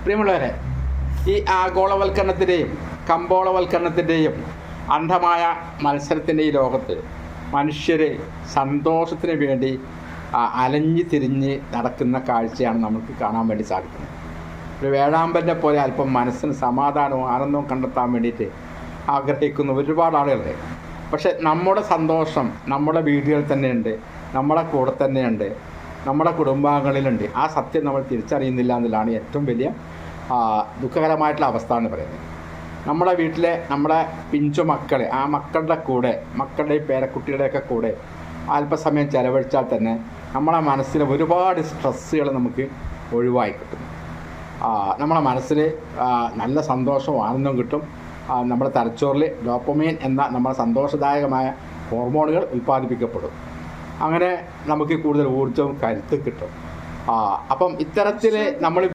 പ്രിയമുള്ളവരെ, ഈ ആഗോളവൽക്കരണത്തിൻ്റെയും കമ്പോളവൽക്കരണത്തിൻ്റെയും അന്ധമായ മത്സരത്തിൻ്റെ ഈ ലോകത്ത് മനുഷ്യർ സന്തോഷത്തിന് വേണ്ടി അലഞ്ഞു തിരിഞ്ഞ് നടക്കുന്ന കാഴ്ചയാണ് നമുക്ക് കാണാൻ വേണ്ടി സാധിക്കുന്നത്. ഒരു വേഴാമ്പലിനെ പോലെ അല്പം മനസ്സിന് സമാധാനവും ആനന്ദവും കണ്ടെത്താൻ വേണ്ടിയിട്ട് ആഗ്രഹിക്കുന്ന ഒരുപാട് ആളുകളുണ്ട്. പക്ഷെ നമ്മുടെ സന്തോഷം നമ്മുടെ വീടുകളിൽ തന്നെയുണ്ട്, നമ്മുടെ കൂടെ തന്നെയുണ്ട്, നമ്മുടെ കുടുംബാംഗങ്ങളിലുണ്ട്. ആ സത്യം നമ്മൾ തിരിച്ചറിയുന്നില്ല എന്നുള്ളതാണ് ഏറ്റവും വലിയ ദുഃഖകരമായിട്ടുള്ള അവസ്ഥ എന്ന് പറയുന്നത്. നമ്മുടെ വീട്ടിലെ നമ്മുടെ പിഞ്ചു മക്കൾ, ആ മക്കളുടെ കൂടെ, മക്കളുടെയും പേരക്കുട്ടികളുടെയൊക്കെ കൂടെ അല്പസമയം ചിലവഴിച്ചാൽ തന്നെ നമ്മളെ മനസ്സിലെ ഒരുപാട് സ്ട്രെസ്സുകൾ നമുക്ക് ഒഴിവായി കിട്ടും. നമ്മളെ മനസ്സിൽ നല്ല സന്തോഷവും ആനന്ദവും കിട്ടും. നമ്മുടെ തലച്ചോറിൽ ഡോപ്പമൈൻ എന്ന നമ്മുടെ സന്തോഷദായകമായ ഹോർമോണുകൾ ഉൽപ്പാദിപ്പിക്കപ്പെടും. അങ്ങനെ നമുക്ക് കൂടുതൽ ഊർജ്ജവും കരുത്തും കിട്ടും. അപ്പം ഇത്തരത്തിൽ നമ്മൾ